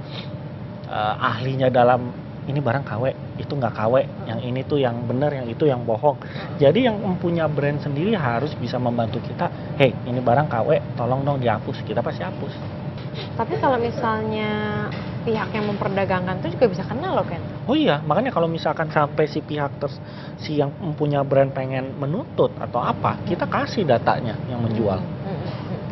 ahlinya dalam ini barang KW, itu nggak KW, yang ini tuh yang benar, yang itu yang bohong. Jadi yang mempunyai brand sendiri harus bisa membantu kita, hey ini barang KW, tolong dong dihapus, kita pasti hapus. Tapi kalau misalnya pihak yang memperdagangkan itu juga bisa kena loh Ken. Oh iya, makanya kalau misalkan sampai si pihak si yang mempunyai brand pengen menuntut atau apa, kita kasih datanya yang menjual.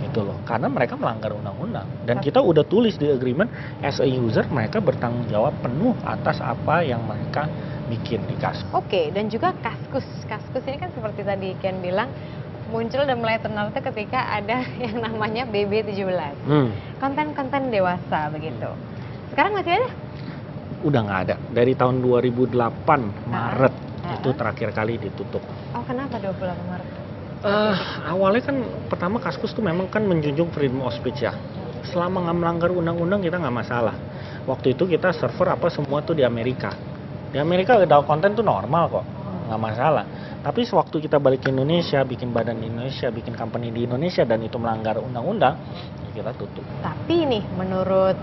Gitu loh, karena mereka melanggar undang-undang, dan kita udah tulis di agreement as a user mereka bertanggung jawab penuh atas apa yang mereka bikin di Kaskus. Oke, dan juga Kaskus ini kan seperti tadi Ken bilang muncul dan mulai terkenal itu ketika ada yang namanya BB17, konten-konten dewasa begitu. Sekarang masih ada? Udah nggak ada, dari tahun 2008 Maret itu terakhir kali ditutup. Oh, kenapa 28 Maret? Awalnya kan pertama Kaskus tuh memang kan menjunjung freedom of speech ya. Selama nggak melanggar undang-undang kita nggak masalah. Waktu itu kita server semua tuh di Amerika. Di Amerika ada konten tuh normal kok, nggak masalah. Tapi sewaktu kita balik ke Indonesia, bikin badan di Indonesia, bikin company di Indonesia, dan itu melanggar undang-undang, ya kita tutup. Tapi nih menurut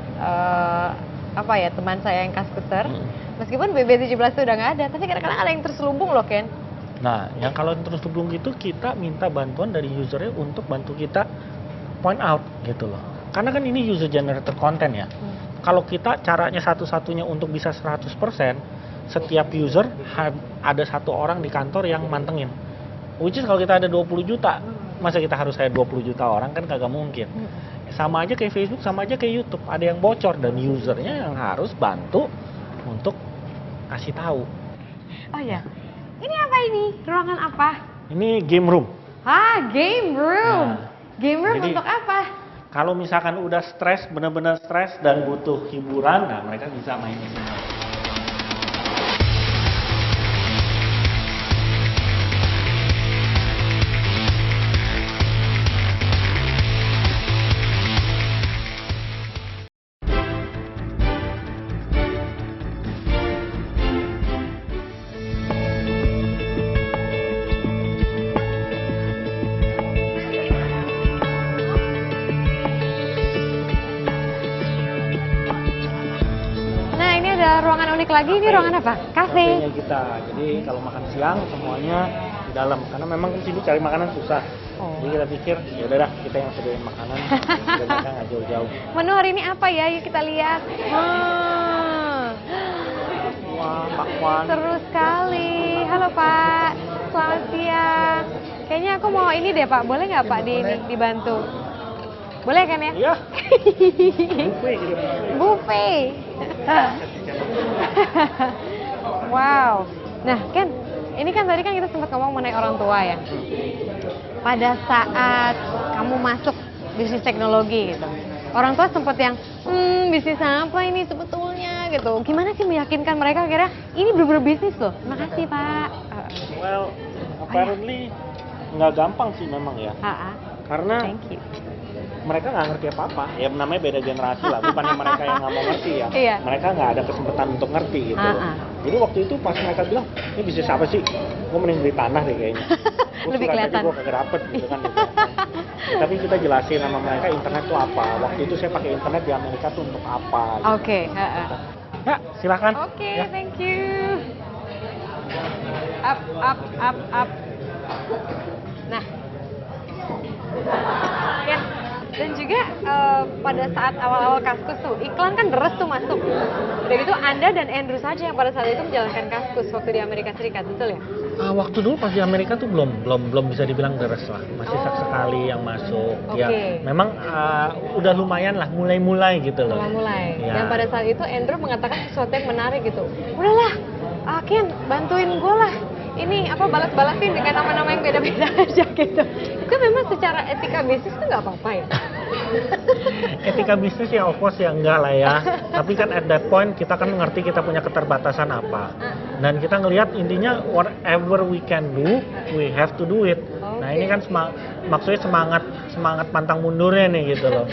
teman saya yang Kaskuser, meskipun BB17 itu udah nggak ada, tapi kadang-kadang ada yang terselubung loh Ken. Nah, yang kalau terus sebelum gitu kita minta bantuan dari usernya untuk bantu kita point out gitu loh. Karena kan ini user generated content ya. Kalau kita caranya satu-satunya untuk bisa 100%, setiap user ada satu orang di kantor yang mantengin. Which is kalau kita ada 20 juta, masa kita harus kayak 20 juta orang, kan kagak mungkin. Sama aja kayak Facebook, sama aja kayak YouTube. Ada yang bocor dan usernya yang harus bantu untuk kasih tahu. Oh ya. Ini apa ini? Ruangan apa? Ini game room. Game room. Nah, game room jadi, untuk apa? Kalau misalkan udah stres, benar-benar stres dan butuh hiburan, nah mereka bisa main di sini. Ruangan unik lagi, ini ruangan apa? Cafe. Kafenya kita. Jadi kalau makan siang semuanya di dalam, karena memang di sini cari makanan susah. Jadi kita pikir ya udah kita yang sediain makanan, dan mereka nggak jauh-jauh. Menu hari ini apa ya? Yuk kita lihat. Wah, Pak Wan. Seru sekali. Halo Pak, selamat siang. Kayaknya aku mau ini deh Pak, boleh nggak Pak dibantu? Boleh kan ya? Iya. Buffet. Wow. Nah Ken, ini kan tadi kan kita sempat ngomong mengenai orang tua ya. Pada saat kamu masuk bisnis teknologi gitu. Orang tua sempat yang, bisnis apa ini sebetulnya gitu. Gimana sih meyakinkan mereka akhirnya ini bener-bener bisnis loh. Makasih Pak. Well, apparently nggak gampang sih memang ya. Karena Thank you. mereka nggak ngerti apa-apa. Ya namanya beda generasi lah. Bukannya mereka yang nggak mau ngerti ya. Iya. Mereka nggak ada kesempatan untuk ngerti gitu. Jadi waktu itu pas mereka bilang, ini bisnis apa sih? Gue mending beli tanah deh kayaknya. Lebih kelihatan. Gue kagak dapet gitu kan. Gitu. Ya, tapi kita jelasin sama mereka internet itu apa. Waktu itu saya pakai internet di Amerika tuh untuk apa. Gitu. Oke. Ya, silakan. Oke, Ya. thank you. Up. Nah, ya. Dan juga pada saat awal-awal Kaskus tuh, iklan kan deres tuh masuk. Udah gitu Anda dan Andrew saja yang pada saat itu menjalankan Kaskus waktu di Amerika Serikat, betul ya? Waktu dulu pas di Amerika tuh belum bisa dibilang deres lah, masih sekali yang masuk. Ya, memang udah lumayan lah, mulai gitu loh. Mulai. Ya. Dan pada saat itu Andrew mengatakan sesuatu yang menarik gitu. Udahlah, Ken bantuin gue lah. Ini balas-balasin dengan nama-nama yang beda-beda aja gitu. Itu memang secara etika bisnis tuh nggak apa-apa ya? Etika bisnis ya of course ya enggak lah ya. Tapi kan at that point kita kan ngerti kita punya keterbatasan apa. Dan kita ngelihat intinya whatever we can do, we have to do it. Nah ini kan maksudnya semangat pantang mundurnya nih gitu loh.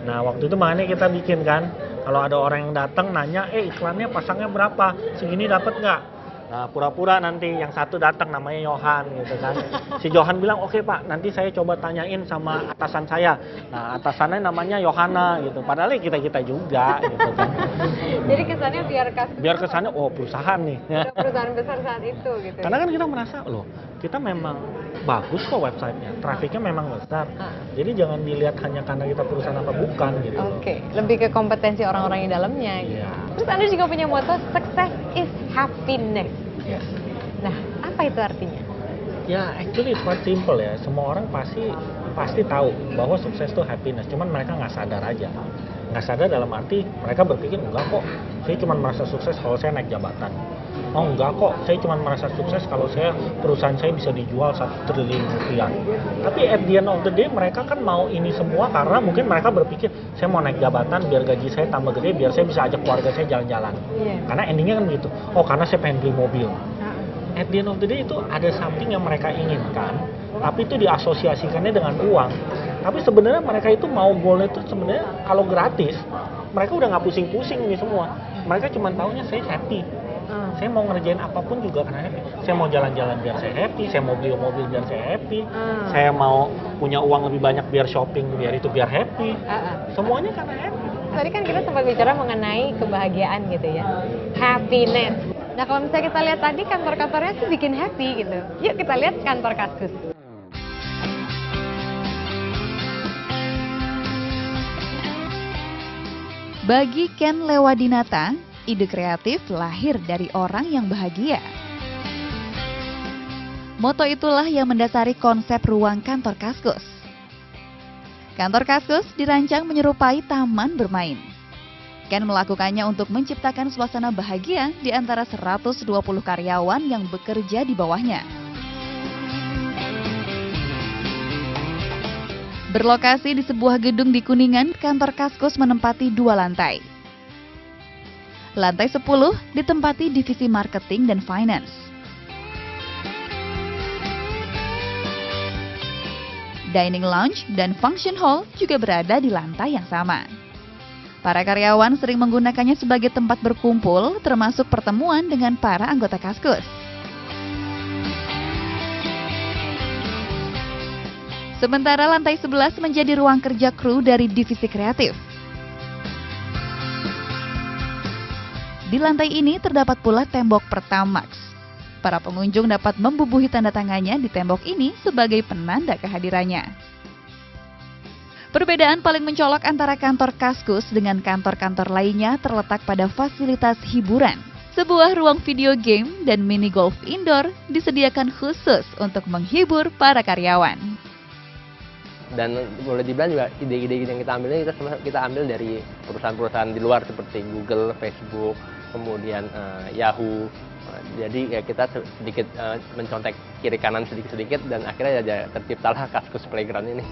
Nah waktu itu makanya kita bikin kan, kalau ada orang yang datang nanya, iklannya pasangnya berapa, segini dapat nggak? Nah, pura-pura nanti yang satu datang namanya Johan gitu kan. Si Johan bilang, "Oke, Pak, nanti saya coba tanyain sama atasan saya." Nah, atasannya namanya Yohana gitu. Padahal kita juga gitu kan. Jadi kesannya biar kesannya perusahaan nih. Perusahaan besar saat itu gitu. Karena kan kita merasa, loh, kita memang bagus kok websitenya, trafiknya memang besar. Jadi jangan dilihat hanya karena kita perusahaan apa bukan gitu. Oke, lebih ke kompetensi orang-orang di dalamnya gitu. Terus Anda juga punya moto success is happiness. Yes. Nah, apa itu artinya? Ya, actually it's quite simple ya. Semua orang pasti tahu bahwa sukses itu happiness. Cuman mereka nggak sadar aja. Nggak sadar dalam arti mereka berpikir, enggak kok, saya cuma merasa sukses kalau saya naik jabatan. Oh enggak kok, saya cuma merasa sukses kalau perusahaan saya bisa dijual 1 triliun rupiah. Tapi at the end of the day mereka kan mau ini semua karena mungkin mereka berpikir, saya mau naik jabatan biar gaji saya tambah gede, biar saya bisa ajak keluarga saya jalan-jalan. Karena endingnya kan begitu. Oh karena saya pengen beli mobil. At the end of the day itu ada something yang mereka inginkan, tapi itu diasosiasikannya dengan uang. Tapi sebenarnya mereka itu mau goalnya itu sebenarnya kalau gratis, mereka udah nggak pusing-pusing ini semua. Mereka cuma taunya saya happy. Saya mau ngerjain apapun juga karena happy. Saya mau jalan-jalan biar saya happy, saya mau beli mobil biar saya happy, saya mau punya uang lebih banyak biar shopping biar happy. Semuanya karena happy. Tadi kan kita sempat bicara mengenai kebahagiaan gitu ya, happiness. Nah kalau misalnya kita lihat tadi kantor-kantornya tuh bikin happy gitu. Yuk kita lihat kantor Kaskus. Bagi Ken Lewadinata, ide kreatif lahir dari orang yang bahagia. Moto itulah yang mendasari konsep ruang kantor Kaskus. Kantor Kaskus dirancang menyerupai taman bermain. Ken melakukannya untuk menciptakan suasana bahagia di antara 120 karyawan yang bekerja di bawahnya. Berlokasi di sebuah gedung di Kuningan, kantor Kaskus menempati 2 lantai. Lantai 10 ditempati divisi marketing dan finance. Dining lounge dan function hall juga berada di lantai yang sama. Para karyawan sering menggunakannya sebagai tempat berkumpul, termasuk pertemuan dengan para anggota Kaskus. Sementara lantai 11 menjadi ruang kerja kru dari divisi kreatif. Di lantai ini terdapat pula tembok Pertamax. Para pengunjung dapat membubuhi tanda tangannya di tembok ini sebagai penanda kehadirannya. Perbedaan paling mencolok antara kantor Kaskus dengan kantor-kantor lainnya terletak pada fasilitas hiburan. Sebuah ruang video game dan mini golf indoor disediakan khusus untuk menghibur para karyawan. Dan boleh dibilang juga ide-ide yang kita ambil ini kita ambil dari perusahaan-perusahaan di luar seperti Google, Facebook, kemudian Yahoo. Jadi ya kita sedikit mencontek kiri kanan sedikit-sedikit dan akhirnya ya terciptalah Kaskus Playground ini.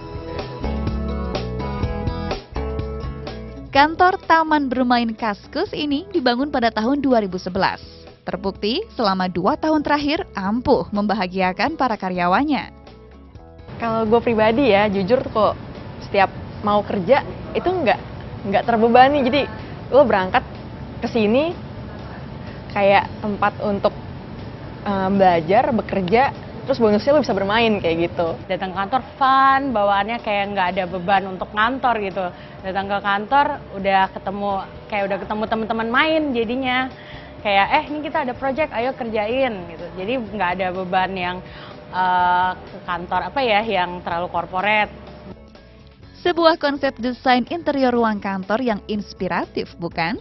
Kantor Taman Bermain Kaskus ini dibangun pada tahun 2011. Terbukti selama 2 tahun terakhir ampuh membahagiakan para karyawannya. Kalau gue pribadi ya, jujur kok setiap mau kerja itu nggak terbebani. Jadi lo berangkat ke sini kayak tempat untuk belajar, bekerja, terus bonusnya lo bisa bermain kayak gitu. Datang kantor fun, bawaannya kayak nggak ada beban untuk ngantor gitu. Datang ke kantor udah ketemu teman-teman main jadinya. Kayak ini kita ada project, ayo kerjain gitu. Jadi nggak ada beban yang ke kantor yang terlalu corporate. Sebuah konsep desain interior ruang kantor yang inspiratif, bukan?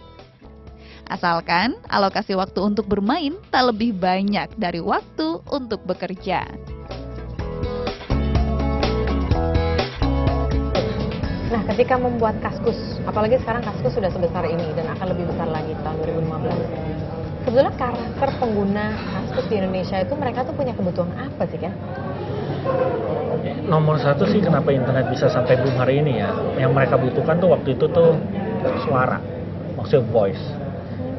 Asalkan alokasi waktu untuk bermain tak lebih banyak dari waktu untuk bekerja. Nah, ketika membuat Kaskus, apalagi sekarang Kaskus sudah sebesar ini dan akan lebih besar lagi tahun 2015. Sebetulnya karakter pengguna Kaskus di Indonesia itu mereka tuh punya kebutuhan apa sih, kan? Nomor satu sih kenapa internet bisa sampai boom hari ini ya. Yang mereka butuhkan tuh waktu itu tuh suara, maksudnya voice.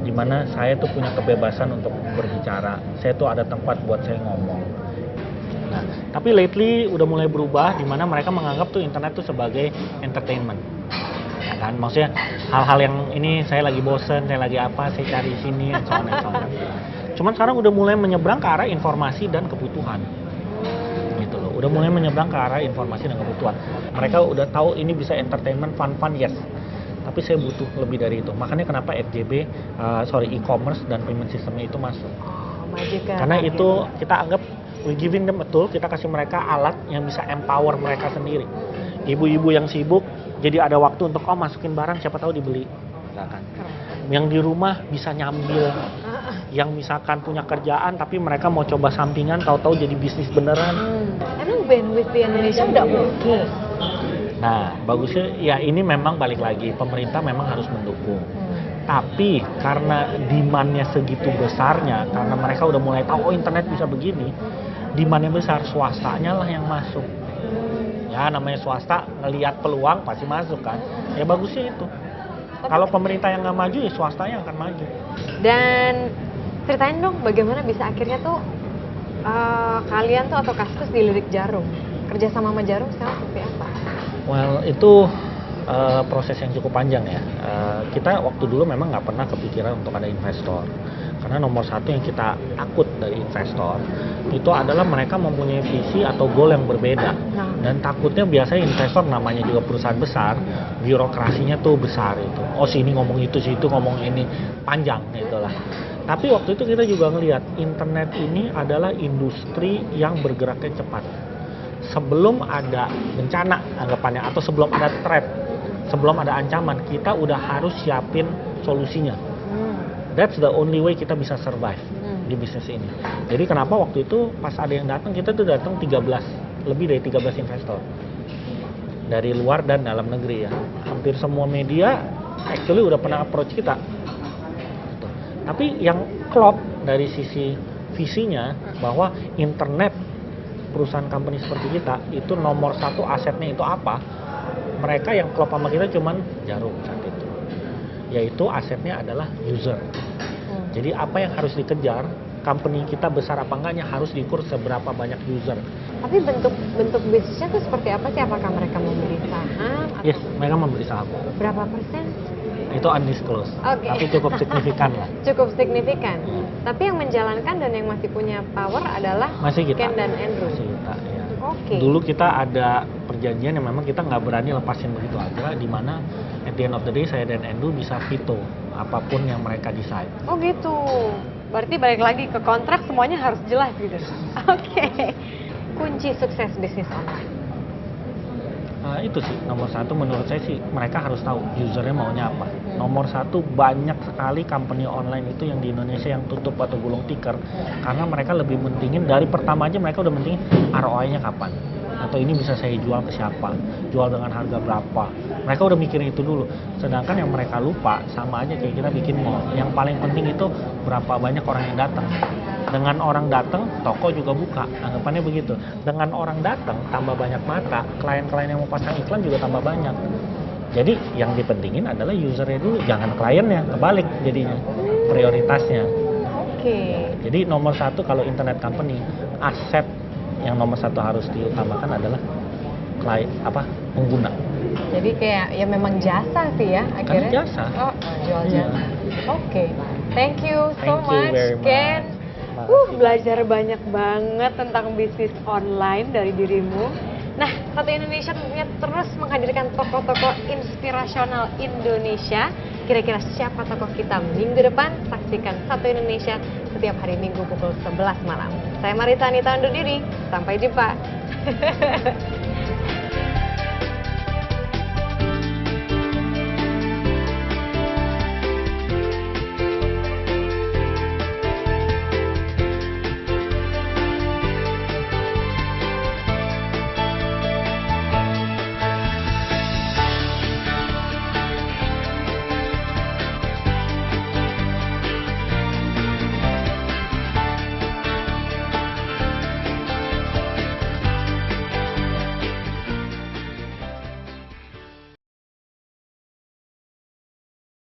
Dimana saya tuh punya kebebasan untuk berbicara, saya tuh ada tempat buat saya ngomong. Nah, tapi lately udah mulai berubah, dimana mereka menganggap tuh internet tuh sebagai entertainment, ya kan? Maksudnya hal-hal yang ini saya lagi bosen, saya lagi apa, saya cari sini, and so on and so on. Cuman sekarang udah mulai menyeberang ke arah informasi dan kebutuhan, gitu loh. Udah mulai menyeberang ke arah informasi dan kebutuhan. Mereka udah tahu ini bisa entertainment, fun, yes. Tapi saya butuh lebih dari itu. Makanya kenapa FJB, e-commerce dan payment systemnya itu masuk. Karena itu kita anggap we giving them a tool, kita kasih mereka alat yang bisa empower mereka sendiri. Ibu-ibu yang sibuk, jadi ada waktu untuk masukin barang, siapa tahu dibeli. Misalkan. Yang di rumah bisa nyambil. Yang misalkan punya kerjaan, tapi mereka mau coba sampingan, tahu-tahu jadi bisnis beneran. Emang bandwidth di Indonesia udah oke? Nah, bagusnya ya ini memang balik lagi, pemerintah memang harus mendukung. Tapi karena demand-nya segitu besarnya, karena mereka udah mulai tahu internet bisa begini, demand-nya besar, swastanya lah yang masuk. Ya namanya swasta ngelihat peluang pasti masuk kan. Ya bagusnya itu. Kalau pemerintah yang nggak maju ya swasta yang akan maju. Dan ceritain dong bagaimana bisa akhirnya tuh kalian tuh atau Kaskus dilirik Jarum. Kerja sama Jarum sekarang seperti apa? Well, itu proses yang cukup panjang ya. Kita waktu dulu memang nggak pernah kepikiran untuk ada investor. Karena nomor satu yang kita takut dari investor itu adalah mereka mempunyai visi atau goal yang berbeda. Dan takutnya biasanya investor namanya juga perusahaan besar, birokrasinya tuh besar itu. Oh sini ngomong itu, situ ngomong ini, panjang itulah. Tapi waktu itu kita juga ngelihat internet ini adalah industri yang bergeraknya cepat. Sebelum ada bencana anggapannya atau sebelum ada threat, sebelum ada ancaman, kita udah harus siapin solusinya. That's the only way kita bisa survive di bisnis ini. Jadi kenapa waktu itu pas ada yang datang, kita tuh datang lebih dari 13 investor dari luar dan dalam negeri ya. Hampir semua media actually udah pernah approach kita. Tapi yang klop dari sisi visinya bahwa internet perusahaan company seperti kita itu nomor satu asetnya itu apa, mereka yang klop sama kita cuman Jarum saat itu, yaitu asetnya adalah user. Jadi apa yang harus dikejar, company kita besar apa enggaknya harus diukur seberapa banyak user. Tapi bentuk bisnisnya tuh seperti apa sih? Apakah mereka membeli saham? Yes, mereka membeli saham. Berapa persen? Itu undisclosed, tapi cukup signifikan lah. Cukup signifikan. Tapi yang menjalankan dan yang masih punya power adalah masih kita. Ken dan Andrew. Masih kita, ya. Dulu kita ada perjanjian yang memang kita nggak berani lepasin begitu aja, di mana at the end of the day saya dan Andrew bisa veto apapun yang mereka decide. Oh gitu. Berarti balik lagi ke kontrak semuanya harus jelas gitu. Oke. Kunci sukses bisnis online. Itu sih nomor satu menurut saya sih, mereka harus tahu usernya maunya apa. Nomor satu, banyak sekali company online itu yang di Indonesia yang tutup atau gulung tikar karena mereka lebih mentingin dari pertama aja, mereka udah mentingin ROI-nya kapan, atau ini bisa saya jual ke siapa, jual dengan harga berapa. Mereka udah mikirin itu dulu. Sedangkan yang mereka lupa, sama aja kayak kita bikin mall, yang paling penting itu berapa banyak orang yang datang. Dengan orang datang, toko juga buka. Anggapannya begitu. Dengan orang datang, tambah banyak mata, klien-klien yang mau pasang iklan juga tambah banyak. Jadi yang dipentingin adalah usernya dulu, jangan kliennya, kebalik jadinya prioritasnya. Oke. Jadi nomor satu kalau internet company, aset yang nomor satu harus diutamakan adalah pengguna. Jadi kayak ya memang jasa sih ya akhirnya. Karena jasa. Oh, jual jasa. Oke. Thank you so Thank you much, very Ken. much. Belajar banyak banget tentang bisnis online dari dirimu. Nah, Satu Indonesia tentunya terus menghadirkan tokoh-tokoh inspirasional Indonesia. Kira-kira siapa tokoh kita minggu depan? Saksikan Satu Indonesia setiap hari Minggu pukul 11 malam. Saya Marisa Anita undur diri. Sampai jumpa.